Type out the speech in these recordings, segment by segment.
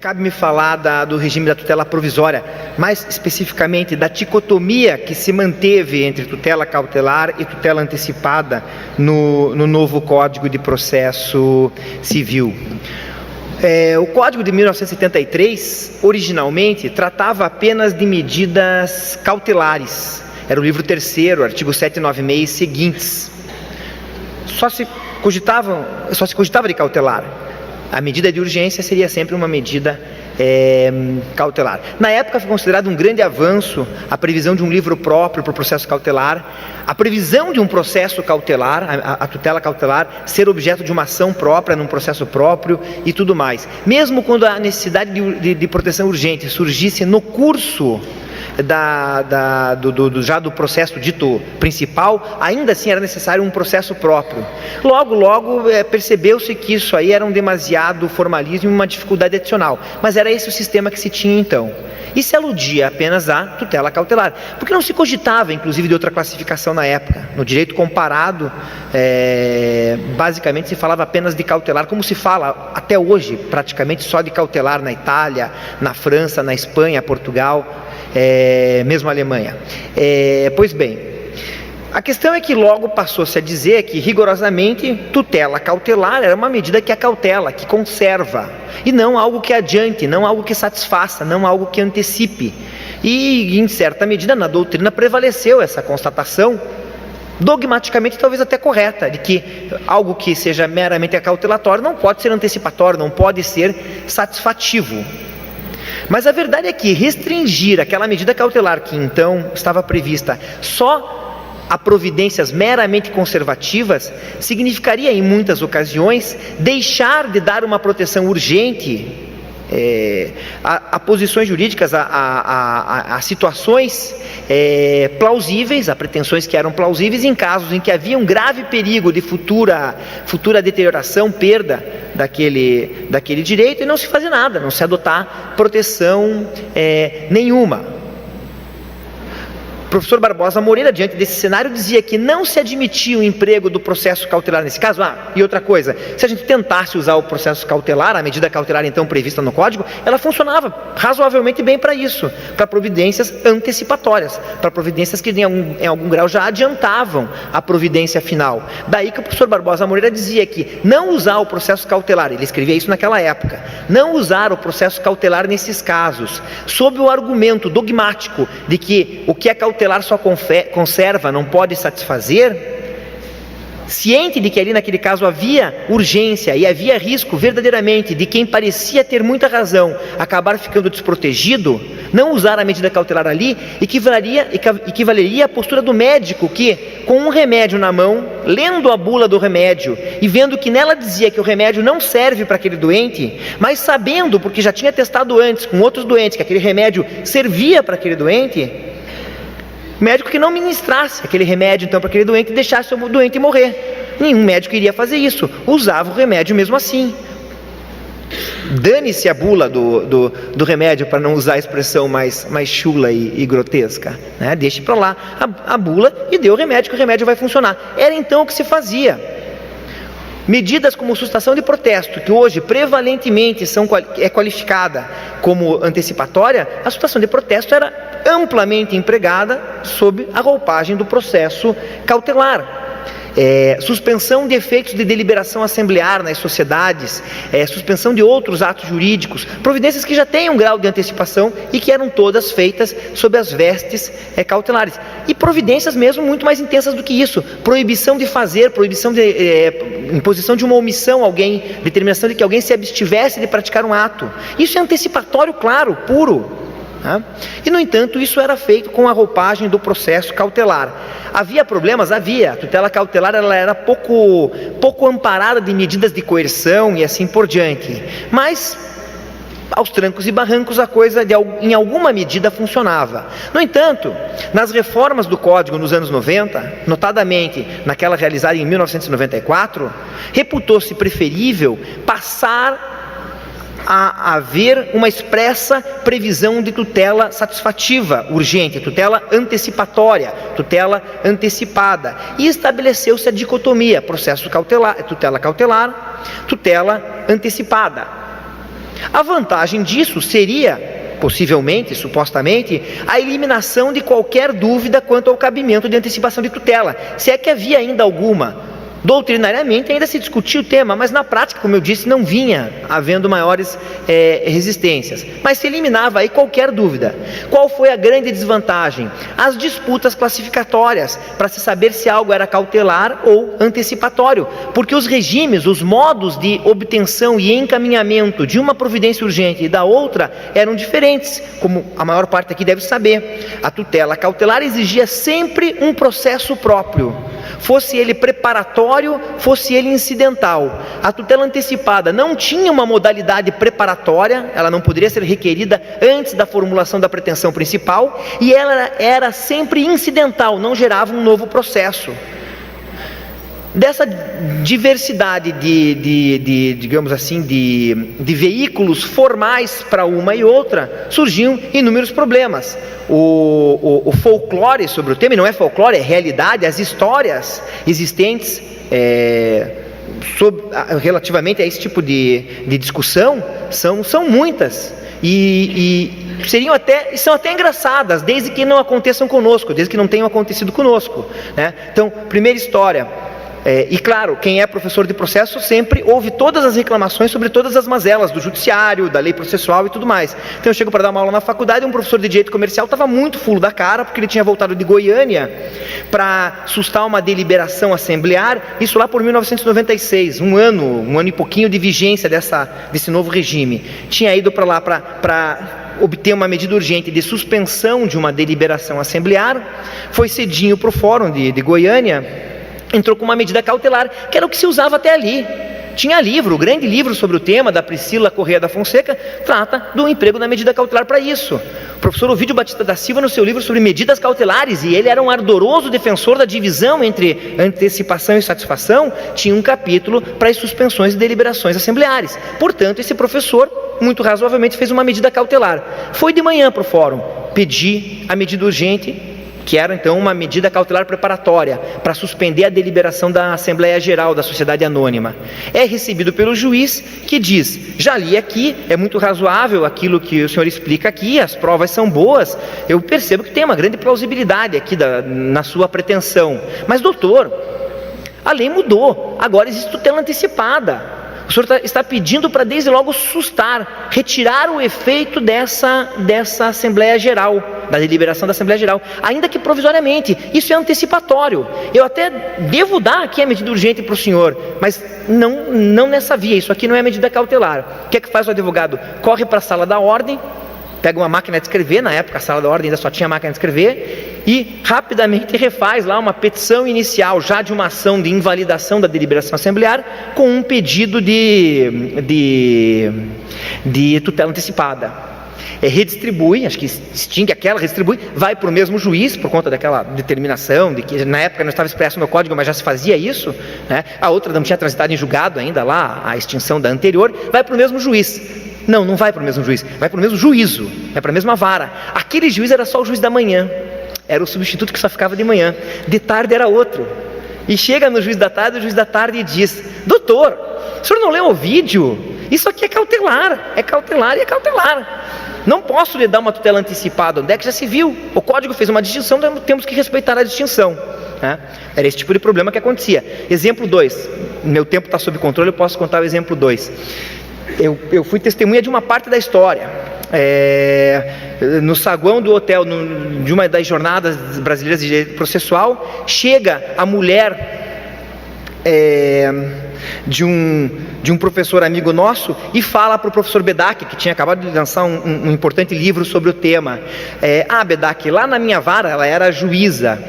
cabe-me falar do regime da tutela provisória, mais especificamente da dicotomia que se manteve entre tutela cautelar e tutela antecipada no novo Código de Processo Civil. O Código de 1973, originalmente, tratava apenas de medidas cautelares. Era o livro 3º, artigo 796 e seguintes. Só se cogitava de cautelar. A medida de urgência seria sempre uma medida cautelar. Na época foi considerado um grande avanço a previsão de um livro próprio para o processo cautelar, a previsão de um processo cautelar, a tutela cautelar, ser objeto de uma ação própria, num processo próprio e tudo mais. Mesmo quando a necessidade de proteção urgente surgisse no curso já do processo dito principal, ainda assim era necessário um processo próprio. Logo percebeu-se que isso aí era um demasiado formalismo e uma dificuldade adicional, mas era esse o sistema que se tinha então, e se aludia apenas à tutela cautelar, porque não se cogitava inclusive de outra classificação na época. No direito comparado, basicamente se falava apenas de cautelar, como se fala até hoje, praticamente só de cautelar na Itália, na França, na Espanha, Portugal, mesmo a Alemanha. Pois bem, a questão é que logo passou-se a dizer que rigorosamente tutela cautelar era uma medida que acautela, que conserva, e não algo que adiante, não algo que satisfaça, não algo que antecipe. E em certa medida na doutrina prevaleceu essa constatação, dogmaticamente talvez até correta, de que algo que seja meramente acautelatório não pode ser antecipatório, não pode ser satisfativo. Mas a verdade é que restringir aquela medida cautelar que então estava prevista só a providências meramente conservativas significaria em muitas ocasiões deixar de dar uma proteção urgente a posições jurídicas, a situações plausíveis, a pretensões que eram plausíveis em casos em que havia um grave perigo de futura deterioração, perda daquele direito, e não se fazer nada, não se adotar proteção nenhuma. O professor Barbosa Moreira, diante desse cenário, dizia que não se admitia o emprego do processo cautelar nesse caso. E outra coisa, se a gente tentasse usar o processo cautelar, a medida cautelar então prevista no Código, ela funcionava razoavelmente bem para isso, para providências antecipatórias, para providências que em algum grau já adiantavam a providência final. Daí que o professor Barbosa Moreira dizia que não usar o processo cautelar, ele escrevia isso naquela época, não usar o processo cautelar nesses casos, sob o argumento dogmático de que o que é cautelar só conserva, não pode satisfazer, ciente de que ali naquele caso havia urgência e havia risco verdadeiramente de quem parecia ter muita razão acabar ficando desprotegido, não usar a medida cautelar ali equivaleria à postura do médico que, com um remédio na mão, lendo a bula do remédio e vendo que nela dizia que o remédio não serve para aquele doente, mas sabendo, porque já tinha testado antes com outros doentes, que aquele remédio servia para aquele doente, médico que não ministrasse aquele remédio então para aquele doente e deixasse o doente morrer. Nenhum médico iria fazer isso, usava o remédio mesmo assim. Dane-se a bula do remédio, para não usar a expressão mais chula e grotesca, né? Deixe para lá a bula e dê o remédio, que o remédio vai funcionar. Era então o que se fazia. Medidas como sustação de protesto, que hoje prevalentemente é qualificada como antecipatória, a sustação de protesto era amplamente empregada sob a roupagem do processo cautelar. Suspensão de efeitos de deliberação assemblear nas sociedades, suspensão de outros atos jurídicos, providências que já têm um grau de antecipação e que eram todas feitas sob as vestes cautelares. E providências mesmo muito mais intensas do que isso, proibição de fazer, imposição de uma omissão a alguém, determinação de que alguém se abstivesse de praticar um ato. Isso é antecipatório, claro, puro. E no entanto isso era feito com a roupagem do processo cautelar. Havia problemas? Havia. A tutela cautelar ela era pouco amparada de medidas de coerção e assim por diante, mas aos trancos e barrancos a coisa em alguma medida funcionava. No entanto, nas reformas do Código nos anos 90, notadamente naquela realizada em 1994, reputou-se preferível passar a haver uma expressa previsão de tutela satisfativa, urgente, tutela antecipatória, tutela antecipada, e estabeleceu-se a dicotomia, processo cautelar, tutela cautelar, tutela antecipada. A vantagem disso seria, possivelmente, supostamente, a eliminação de qualquer dúvida quanto ao cabimento de antecipação de tutela, se é que havia ainda alguma. Doutrinariamente ainda se discutia o tema, mas na prática, como eu disse, não vinha havendo maiores resistências. Mas se eliminava aí qualquer dúvida. Qual foi a grande desvantagem? As disputas classificatórias, para se saber se algo era cautelar ou antecipatório. Porque os regimes, os modos de obtenção e encaminhamento de uma providência urgente e da outra eram diferentes, como a maior parte aqui deve saber. A tutela cautelar exigia sempre um processo próprio, fosse ele preparatório, fosse ele incidental. A tutela antecipada não tinha uma modalidade preparatória, ela não poderia ser requerida antes da formulação da pretensão principal, e ela era sempre incidental, não gerava um novo processo. Dessa diversidade digamos assim, de veículos formais para uma e outra, surgiam inúmeros problemas. O folclore sobre o tema, e não é folclore, é realidade, as histórias existentes relativamente a esse tipo de discussão são muitas, e são até engraçadas, desde que não aconteçam conosco, desde que não tenham acontecido conosco, né? Então, primeira história. E claro, quem é professor de processo sempre ouve todas as reclamações sobre todas as mazelas do judiciário, da lei processual e tudo mais. Então eu chego para dar uma aula na faculdade, um professor de direito comercial estava muito fulo da cara, porque ele tinha voltado de Goiânia para sustar uma deliberação assemblear, isso lá por 1996, um ano e pouquinho de vigência desse novo regime. Tinha ido para lá para obter uma medida urgente de suspensão de uma deliberação assemblear, foi cedinho para o fórum de Goiânia, entrou com uma medida cautelar, que era o que se usava até ali. Tinha livro, o grande livro sobre o tema, da Priscila Correia da Fonseca, trata do emprego da medida cautelar para isso. O professor Ovídio Batista da Silva, no seu livro sobre medidas cautelares, e ele era um ardoroso defensor da divisão entre antecipação e satisfação, tinha um capítulo para as suspensões de deliberações assembleares. Portanto, esse professor, muito razoavelmente, fez uma medida cautelar. Foi de manhã para o fórum, pedir a medida urgente, que era então uma medida cautelar preparatória para suspender a deliberação da Assembleia Geral da Sociedade Anônima. É recebido pelo juiz, que diz: já li aqui, é muito razoável aquilo que o senhor explica aqui, as provas são boas, eu percebo que tem uma grande plausibilidade aqui na sua pretensão, mas doutor, a lei mudou, agora existe tutela antecipada. O senhor está pedindo para desde logo sustar, retirar o efeito dessa Assembleia Geral, da deliberação da Assembleia Geral, ainda que provisoriamente. Isso é antecipatório. Eu até devo dar aqui a medida urgente para o senhor, mas não nessa via. Isso aqui não é medida cautelar. O que é que faz o advogado? Corre para a sala da ordem, pega uma máquina de escrever, na época a sala da ordem ainda só tinha máquina de escrever, e rapidamente refaz lá uma petição inicial, já de uma ação de invalidação da deliberação assemblear, com um pedido de tutela antecipada. Redistribui, acho que extingue aquela, redistribui, vai para o mesmo juiz, por conta daquela determinação, de que na época não estava expresso no código, mas já se fazia isso, né? A outra não tinha transitado em julgado ainda lá, a extinção da anterior, vai para o mesmo juiz. Não vai para o mesmo juiz, vai para o mesmo juízo, vai para a mesma vara. Aquele juiz era só o juiz da manhã, era o substituto que só ficava de manhã, de tarde era outro. E chega no juiz da tarde, o juiz da tarde diz: doutor, o senhor não leu o vídeo? Isso aqui é cautelar e é cautelar. Não posso lhe dar uma tutela antecipada, onde é que já se viu? O código fez uma distinção, temos que respeitar a distinção. Era esse tipo de problema que acontecia. Exemplo 2, meu tempo está sob controle, eu posso contar o exemplo 2. Eu fui testemunha de uma parte da história. No saguão do hotel, de uma das jornadas brasileiras de direito processual, chega a mulher de um professor amigo nosso e fala para o professor Bedak, que tinha acabado de lançar um importante livro sobre o tema: Bedak, lá na minha vara, ela era juíza,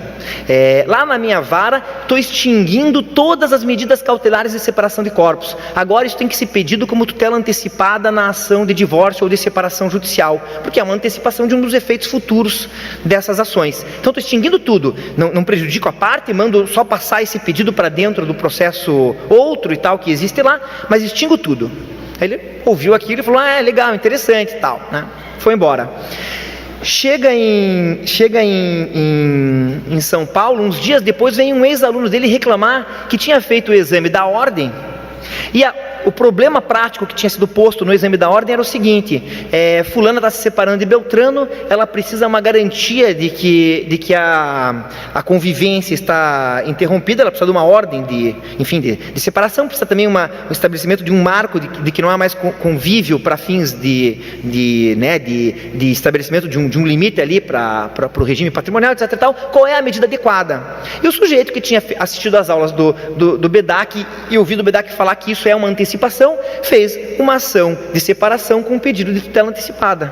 lá na minha vara estou extinguindo todas as medidas cautelares de separação de corpos, agora isso tem que ser pedido como tutela antecipada na ação de divórcio ou de separação judicial, porque é uma antecipação de um dos efeitos futuros dessas ações. Então estou extinguindo tudo, não prejudico a parte, mando só passar esse pedido para dentro do processo outro e tal que existe lá, mas extingo tudo. Aí ele ouviu aquilo e falou: legal, interessante e tal, né? Foi embora. Chega em São Paulo, uns dias depois vem um ex-aluno dele reclamar que tinha feito o exame da ordem, e o problema prático que tinha sido posto no exame da ordem era o seguinte: fulana está se separando de Beltrano, ela precisa uma garantia de que a convivência está interrompida, ela precisa de uma ordem de separação, precisa também um estabelecimento de um marco de que não há mais convívio para fins de estabelecimento de um limite ali para o regime patrimonial, etc e tal. Qual é a medida adequada? E o sujeito que tinha assistido às aulas do BEDAC e ouvido o BEDAC falar que isso é uma antecipação, fez uma ação de separação com um pedido de tutela antecipada.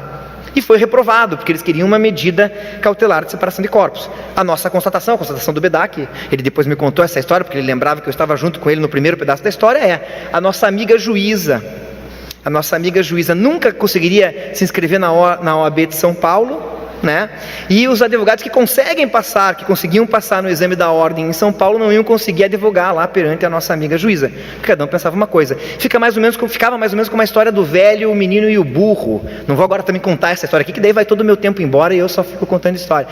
E foi reprovado, porque eles queriam uma medida cautelar de separação de corpos. A nossa constatação, a constatação do BEDAC, ele depois me contou essa história, porque ele lembrava que eu estava junto com ele no primeiro pedaço da história, a nossa amiga juíza nunca conseguiria se inscrever na OAB de São Paulo, né? E os advogados que conseguiam passar no exame da ordem em São Paulo, não iam conseguir advogar lá perante a nossa amiga juíza. Cada um pensava uma coisa. Ficava mais ou menos como a história do velho, o menino e o burro. Não vou agora também contar essa história aqui, que daí vai todo o meu tempo embora e eu só fico contando história.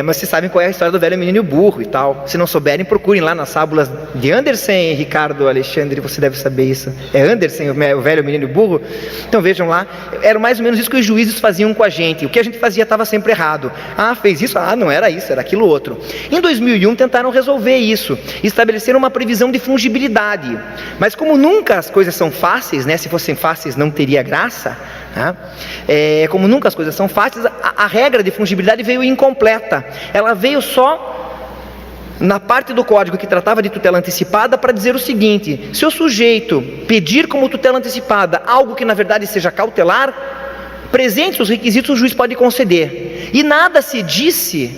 Mas vocês sabem qual é a história do velho, o menino e o burro e tal. Se não souberem, procurem lá nas fábulas de Andersen, Ricardo, Alexandre, você deve saber isso. É Andersen, o velho, o menino e o burro? Então vejam lá, era mais ou menos isso que os juízes faziam com a gente. O que a gente fazia estava sempre errado. Fez isso? Não era isso, era aquilo outro. Em 2001 tentaram resolver isso, estabeleceram uma previsão de fungibilidade, mas como nunca as coisas são fáceis, né? Se fossem fáceis não teria graça, né? Como nunca as coisas são fáceis, a regra de fungibilidade veio incompleta. Ela veio só na parte do código que tratava de tutela antecipada para dizer o seguinte: se o sujeito pedir como tutela antecipada algo que na verdade seja cautelar, presentes os requisitos, o juiz pode conceder. E nada se disse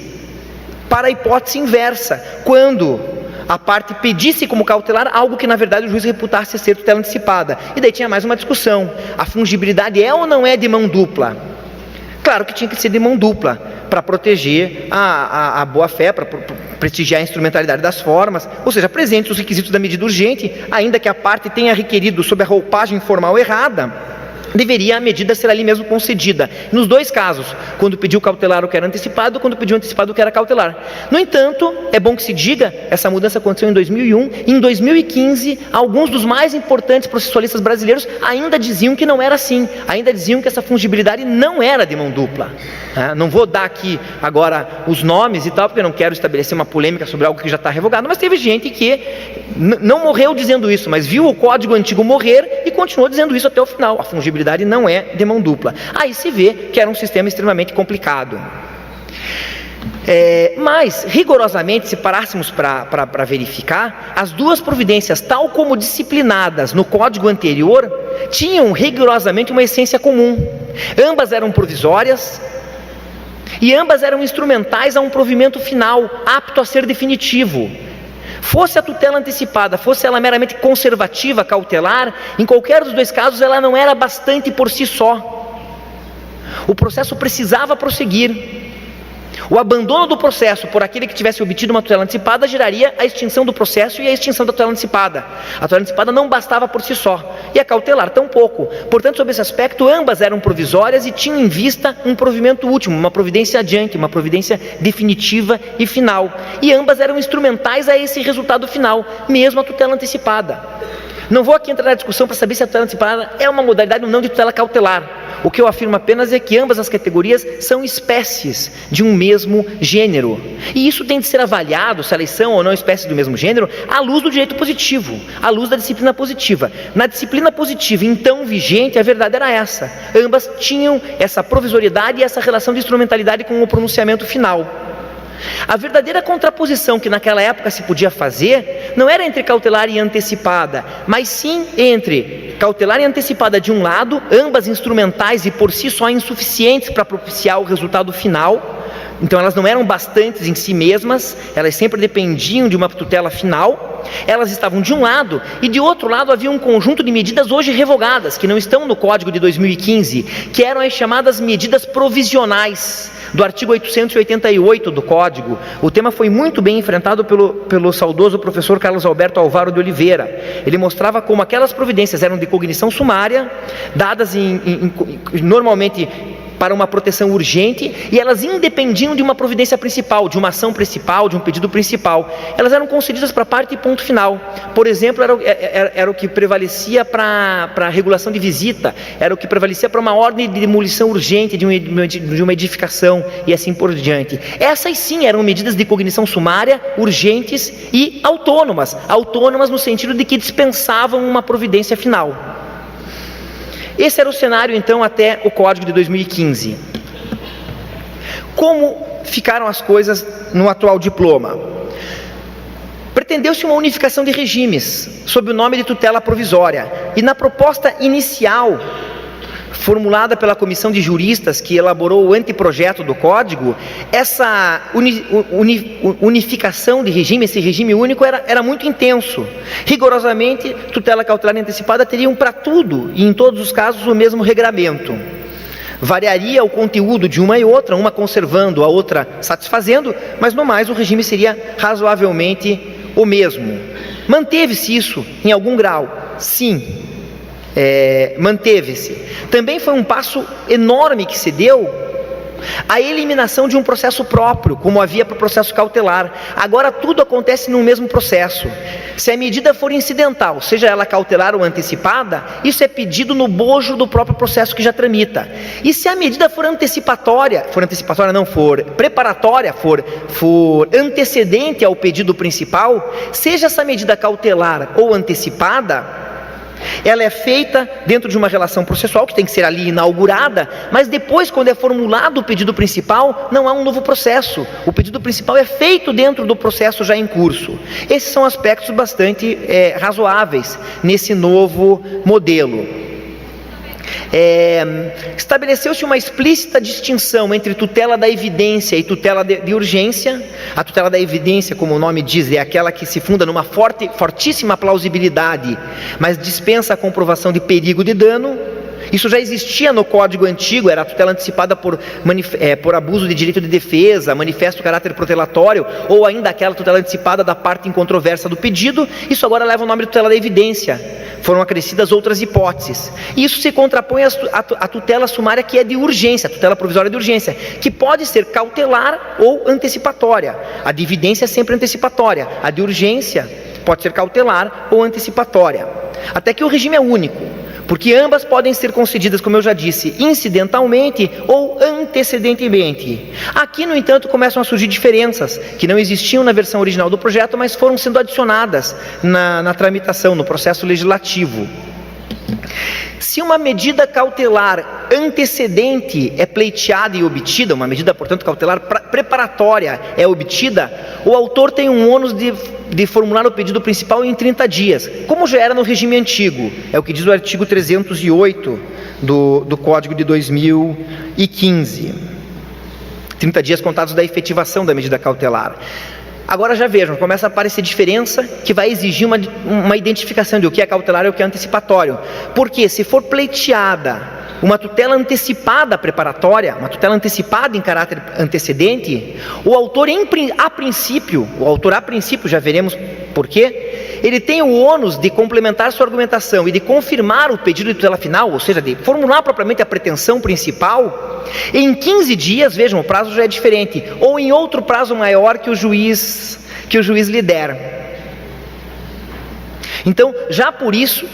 para a hipótese inversa, quando a parte pedisse como cautelar algo que na verdade o juiz reputasse ser tutela antecipada. E daí tinha mais uma discussão: a fungibilidade é ou não é de mão dupla? Claro que tinha que ser de mão dupla, para proteger a boa-fé, para prestigiar a instrumentalidade das formas, ou seja, presentes os requisitos da medida urgente, ainda que a parte tenha requerido sob a roupagem formal errada, deveria a medida ser ali mesmo concedida. Nos dois casos, quando pediu cautelar o que era antecipado, quando pediu antecipado o que era cautelar. No entanto, é bom que se diga, essa mudança aconteceu em 2001, em 2015, alguns dos mais importantes processualistas brasileiros ainda diziam que não era assim, ainda diziam que essa fungibilidade não era de mão dupla. Não vou dar aqui agora os nomes e tal, porque eu não quero estabelecer uma polêmica sobre algo que já está revogado, mas teve gente que não morreu dizendo isso, mas viu o código antigo morrer e continuou dizendo isso até o final. A fungibilidade não é de mão dupla. Aí se vê que era um sistema extremamente complicado. Mas, rigorosamente, se parássemos para verificar, as duas providências, tal como disciplinadas no código anterior, tinham rigorosamente uma essência comum. Ambas eram provisórias e ambas eram instrumentais a um provimento final, apto a ser definitivo. Fosse a tutela antecipada, fosse ela meramente conservativa, cautelar, em qualquer dos dois casos ela não era bastante por si só. O processo precisava prosseguir. O abandono do processo por aquele que tivesse obtido uma tutela antecipada geraria a extinção do processo e a extinção da tutela antecipada. A tutela antecipada não bastava por si só, e a cautelar tampouco. Portanto, sob esse aspecto, ambas eram provisórias e tinham em vista um provimento último, uma providência adiante, uma providência definitiva e final. E ambas eram instrumentais a esse resultado final, mesmo a tutela antecipada. Não vou aqui entrar na discussão para saber se a tutela antecipada é uma modalidade ou não de tutela cautelar. O que eu afirmo apenas é que ambas as categorias são espécies de um mesmo gênero. E isso tem de ser avaliado, se elas são ou não espécies do mesmo gênero, à luz do direito positivo, à luz da disciplina positiva. Na disciplina positiva, então vigente, a verdade era essa. Ambas tinham essa provisoriedade e essa relação de instrumentalidade com o pronunciamento final. A verdadeira contraposição que naquela época se podia fazer não era entre cautelar e antecipada, mas sim entre cautelar e antecipada de um lado, ambas instrumentais e por si só insuficientes para propiciar o resultado final. Então elas não eram bastantes em si mesmas, elas sempre dependiam de uma tutela final. Elas estavam de um lado, e de outro lado havia um conjunto de medidas hoje revogadas, que não estão no Código de 2015, que eram as chamadas medidas provisionais, do artigo 888 do Código. O tema foi muito bem enfrentado pelo saudoso professor Carlos Alberto Alvaro de Oliveira. Ele mostrava como aquelas providências eram de cognição sumária, dadas normalmente para uma proteção urgente, e elas independiam de uma providência principal, de uma ação principal, de um pedido principal. Elas eram concedidas para parte e ponto final. Por exemplo, era o que prevalecia para a regulação de visita, era o que prevalecia para uma ordem de demolição urgente de uma edificação, e assim por diante. Essas sim eram medidas de cognição sumária, urgentes e autônomas no sentido de que dispensavam uma providência final. Esse era o cenário, então, até o Código de 2015. Como ficaram as coisas no atual diploma? Pretendeu-se uma unificação de regimes, sob o nome de tutela provisória, e na proposta inicial, formulada pela comissão de juristas que elaborou o anteprojeto do Código, essa unificação de regime, esse regime único, era muito intenso. Rigorosamente, tutela cautelar e antecipada teriam para tudo, e em todos os casos, o mesmo regramento. Variaria o conteúdo de uma e outra, uma conservando, a outra satisfazendo, mas no mais o regime seria razoavelmente o mesmo. Manteve-se isso em algum grau? Sim. Manteve-se. Também foi um passo enorme que se deu a eliminação de um processo próprio, como havia para o processo cautelar. Agora tudo acontece no mesmo processo. Se a medida for incidental, seja ela cautelar ou antecipada, isso é pedido no bojo do próprio processo que já tramita. E se a medida for preparatória, for antecedente ao pedido principal, seja essa medida cautelar ou antecipada, ela é feita dentro de uma relação processual que tem que ser ali inaugurada, mas depois, quando é formulado o pedido principal, não há um novo processo. O pedido principal é feito dentro do processo já em curso. Esses são aspectos bastante razoáveis nesse novo modelo. Estabeleceu-se uma explícita distinção entre tutela da evidência e tutela de urgência. A tutela da evidência, como o nome diz, é aquela que se funda numa fortíssima plausibilidade, mas dispensa a comprovação de perigo de dano. Isso já existia no Código Antigo, era a tutela antecipada por abuso de direito de defesa, manifesto caráter protelatório, ou ainda aquela tutela antecipada da parte incontrovérsia do pedido. Isso agora leva o nome de tutela da evidência. Foram acrescidas outras hipóteses. E isso se contrapõe à tutela sumária, que é de urgência, a tutela provisória de urgência, que pode ser cautelar ou antecipatória. A de evidência é sempre antecipatória, a de urgência pode ser cautelar ou antecipatória. Até que o regime é único, porque ambas podem ser concedidas, como eu já disse, incidentalmente ou antecedentemente. Aqui, no entanto, começam a surgir diferenças que não existiam na versão original do projeto, mas foram sendo adicionadas na tramitação, no processo legislativo. Se uma medida cautelar antecedente é pleiteada e obtida, uma medida, portanto, cautelar preparatória é obtida, o autor tem um ônus de formular o pedido principal em 30 dias, como já era no regime antigo. É o que diz o artigo 308 do Código de 2015. 30 dias contados da efetivação da medida cautelar. Agora já vejam, começa a aparecer diferença que vai exigir uma identificação de o que é cautelar e o que é antecipatório. Porque se for pleiteada uma tutela antecipada preparatória, uma tutela antecipada em caráter antecedente, o autor a princípio, já veremos por quê, ele tem o ônus de complementar sua argumentação e de confirmar o pedido de tutela final, ou seja, de formular propriamente a pretensão principal, em 15 dias, vejam, o prazo já é diferente, ou em outro prazo maior que o juiz lhe der. Então, já por isso,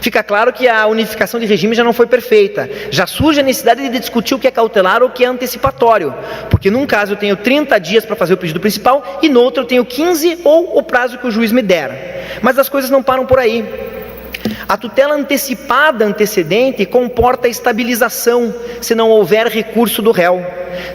fica claro que a unificação de regime já não foi perfeita. Já surge a necessidade de discutir o que é cautelar ou o que é antecipatório. Porque num caso eu tenho 30 dias para fazer o pedido principal e no outro eu tenho 15 ou o prazo que o juiz me der. Mas as coisas não param por aí. A tutela antecipada antecedente comporta estabilização se não houver recurso do réu.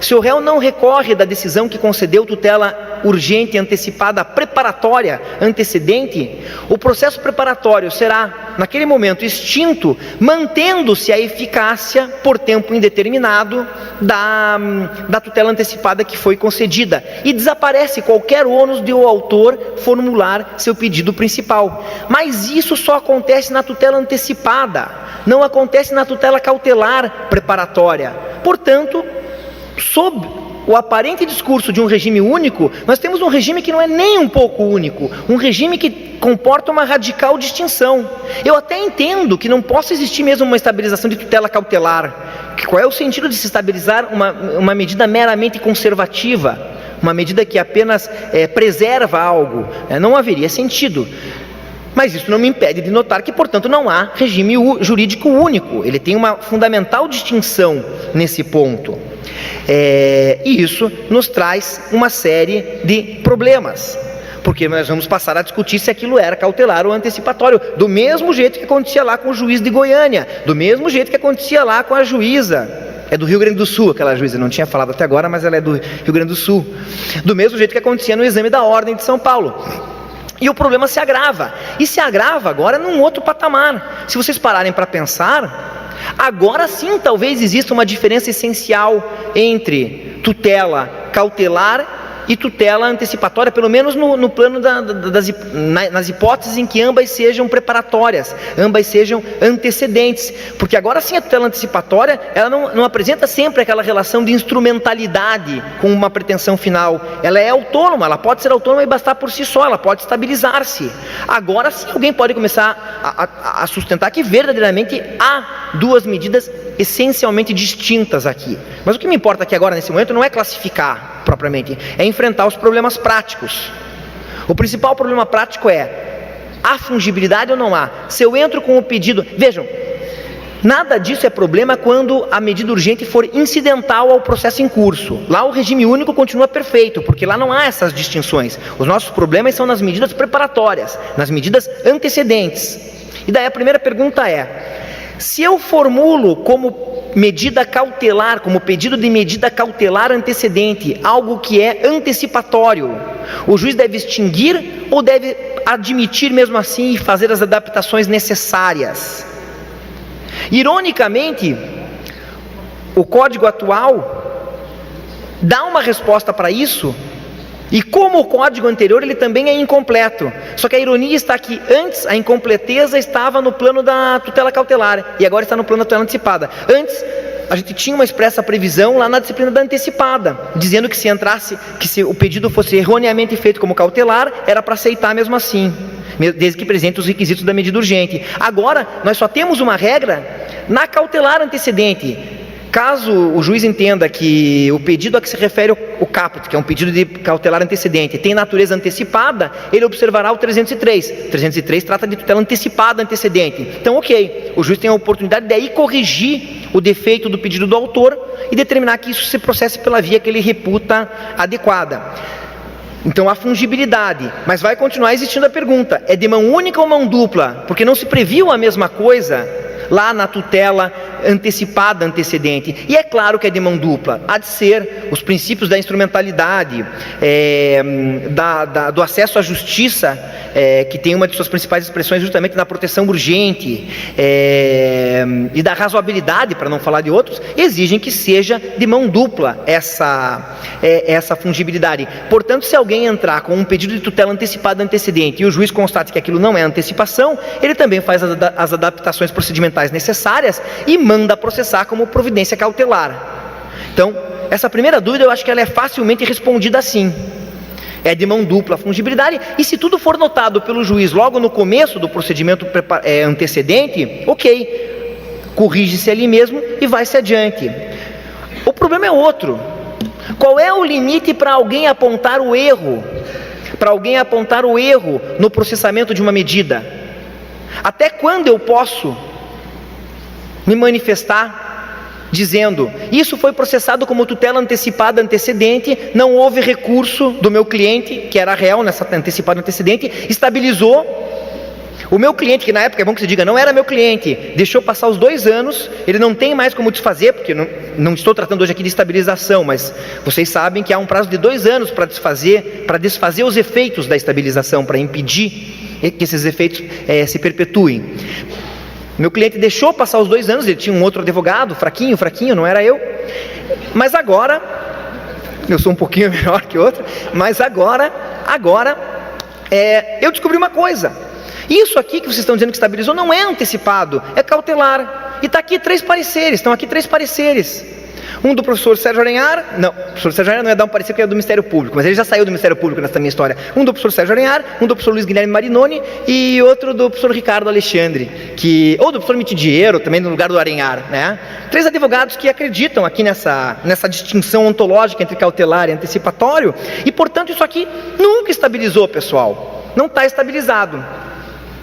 Se o réu não recorre da decisão que concedeu tutela urgente antecipada preparatória antecedente, o processo preparatório será, naquele momento, extinto, mantendo-se a eficácia por tempo indeterminado da tutela antecipada que foi concedida, e desaparece qualquer ônus de o autor formular seu pedido principal. Mas isso só acontece na tutela antecipada, não acontece na tutela cautelar preparatória. Portanto, sob o aparente discurso de um regime único, nós temos um regime que não é nem um pouco único, um regime que comporta uma radical distinção. Eu até entendo que não possa existir mesmo uma estabilização de tutela cautelar, Qual é o sentido de se estabilizar uma medida meramente conservativa? Uma medida que apenas preserva algo? Não haveria sentido. Mas isso não me impede de notar que, portanto, não há regime jurídico único. Ele tem uma fundamental distinção nesse ponto. E isso nos traz uma série de problemas, porque nós vamos passar a discutir se aquilo era cautelar ou antecipatório, do mesmo jeito que acontecia lá com o juiz de Goiânia, do mesmo jeito que acontecia lá com a juíza, do Rio Grande do Sul, aquela juíza, não tinha falado até agora, mas ela é do Rio Grande do Sul, do mesmo jeito que acontecia no exame da Ordem de São Paulo. E o problema se agrava, e se agrava agora num outro patamar. Se vocês pararem para pensar, agora sim talvez exista uma diferença essencial entre tutela cautelar e tutela antecipatória, pelo menos no plano nas hipóteses em que ambas sejam preparatórias, ambas sejam antecedentes, porque agora sim a tutela antecipatória, ela não apresenta sempre aquela relação de instrumentalidade com uma pretensão final, ela é autônoma, ela pode ser autônoma e bastar por si só, ela pode estabilizar-se. Agora sim alguém pode começar a sustentar que verdadeiramente há duas medidas essencialmente distintas aqui, mas o que me importa aqui agora nesse momento não é classificar propriamente, é enfrentar os problemas práticos. O principal problema prático é: há fungibilidade ou não há? Se eu entro com o pedido, vejam, nada disso é problema quando a medida urgente for incidental ao processo em curso. Lá o regime único continua perfeito, porque lá não há essas distinções. Os nossos problemas são nas medidas preparatórias, nas medidas antecedentes. E daí a primeira pergunta é: se eu formulo como medida cautelar, como pedido de medida cautelar antecedente, algo que é antecipatório, o juiz deve extinguir ou deve admitir mesmo assim e fazer as adaptações necessárias? Ironicamente, o Código atual dá uma resposta para isso, e como o Código anterior, ele também é incompleto. Só que a ironia está que antes a incompleteza estava no plano da tutela cautelar, e agora está no plano da tutela antecipada. Antes a gente tinha uma expressa previsão lá na disciplina da antecipada, dizendo que se o pedido fosse erroneamente feito como cautelar, era para aceitar mesmo assim, desde que presente os requisitos da medida urgente. Agora nós só temos uma regra na cautelar antecedente. Caso o juiz entenda que o pedido a que se refere o caput, que é um pedido de cautelar antecedente, tem natureza antecipada, ele observará o 303. 303 trata de tutela antecipada antecedente. Então, ok, o juiz tem a oportunidade de aí corrigir o defeito do pedido do autor e determinar que isso se processe pela via que ele reputa adequada. Então há fungibilidade, mas vai continuar existindo a pergunta: é de mão única ou mão dupla? Porque não se previu a mesma coisa lá na tutela antecipada antecedente, e é claro que é de mão dupla. Há de ser os princípios da instrumentalidade, do acesso à justiça, que tem uma de suas principais expressões justamente na proteção urgente, e da razoabilidade, para não falar de outros, exigem que seja de mão dupla essa fungibilidade. Portanto, se alguém entrar com um pedido de tutela antecipada antecedente e o juiz constate que aquilo não é antecipação, ele também faz as adaptações procedimentais necessárias e manda processar como providência cautelar. Então, essa primeira dúvida eu acho que ela é facilmente respondida assim: é de mão dupla a fungibilidade, e se tudo for notado pelo juiz logo no começo do procedimento antecedente, ok, corrige-se ali mesmo e vai-se adiante. O problema é outro: qual é o limite para alguém apontar o erro? Para alguém apontar o erro no processamento de uma medida? Até quando eu posso me manifestar dizendo: isso foi processado como tutela antecipada antecedente, não houve recurso do meu cliente, que era réu nessa antecipada antecedente, estabilizou. O meu cliente, que na época, é bom que se diga, não era meu cliente, deixou passar os 2 anos, ele não tem mais como desfazer, porque não estou tratando hoje aqui de estabilização, mas vocês sabem que há um prazo de 2 anos para desfazer os efeitos da estabilização, para impedir que esses efeitos se perpetuem. Meu cliente deixou passar os 2 anos, ele tinha um outro advogado, fraquinho, não era eu, mas agora, eu sou um pouquinho melhor que outro, mas agora eu descobri uma coisa: isso aqui que vocês estão dizendo que estabilizou não é antecipado, é cautelar, e está aqui 3 pareceres, estão aqui 3 pareceres. Um do professor Sérgio Aranhar, não, o professor Sérgio Aranhar não ia dar um parecer que era do Ministério Público, mas ele já saiu do Ministério Público nessa minha história. Um do professor Sérgio Aranhar, um do professor Luiz Guilherme Marinoni e outro do professor Ricardo Alexandre, ou do professor Mitidiero, também no lugar do Aranhar, né? 3 advogados que acreditam aqui nessa distinção ontológica entre cautelar e antecipatório, e portanto isso aqui nunca estabilizou, pessoal. Não está estabilizado.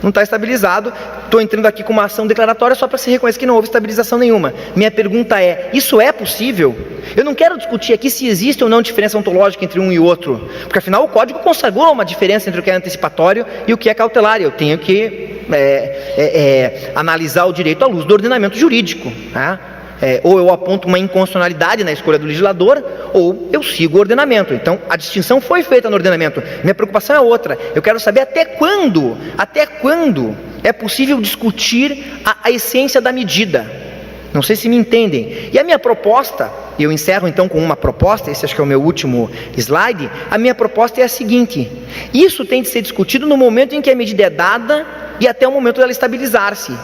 Não está estabilizado. Estou entrando aqui com uma ação declaratória só para se reconhecer que não houve estabilização nenhuma. Minha pergunta é, isso é possível? Eu não quero discutir aqui se existe ou não diferença ontológica entre um e outro, porque afinal o código consagrou uma diferença entre o que é antecipatório e o que é cautelar. Eu tenho que analisar o direito à luz do ordenamento jurídico, né? Ou eu aponto uma inconstitucionalidade na escolha do legislador, ou eu sigo o ordenamento. Então, a distinção foi feita no ordenamento. Minha preocupação é outra. Eu quero saber até quando é possível discutir a essência da medida. Não sei se me entendem. E a minha proposta, e eu encerro então com uma proposta, esse acho que é o meu último slide, a minha proposta é a seguinte: isso tem de ser discutido no momento em que a medida é dada e até o momento dela estabilizar-se.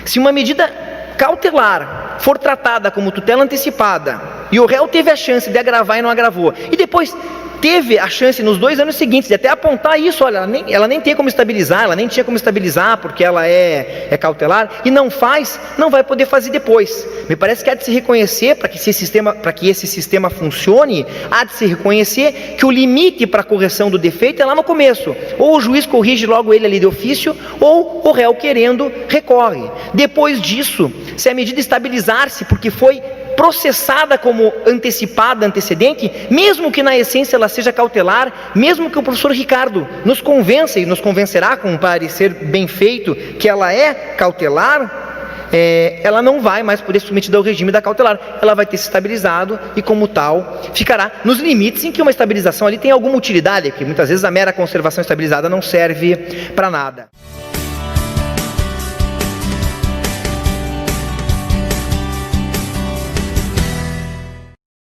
Se uma medida cautelar for tratada como tutela antecipada e o réu teve a chance de agravar e não agravou, e depois teve a chance nos 2 anos seguintes de até apontar isso, olha, ela nem tem como estabilizar, ela nem tinha como estabilizar porque ela é cautelar, e não faz, não vai poder fazer depois. Me parece que há de se reconhecer, para que esse sistema funcione, há de se reconhecer que o limite para a correção do defeito é lá no começo. Ou o juiz corrige logo ele ali de ofício, ou o réu querendo recorre. Depois disso, se a medida estabilizar-se porque foi processada como antecipada, antecedente, mesmo que na essência ela seja cautelar, mesmo que o professor Ricardo nos convença e nos convencerá com um parecer bem feito que ela é cautelar, ela não vai mais poder ser submetida ao regime da cautelar. Ela vai ter se estabilizado e, como tal, ficará nos limites em que uma estabilização ali tem alguma utilidade, porque muitas vezes a mera conservação estabilizada não serve para nada.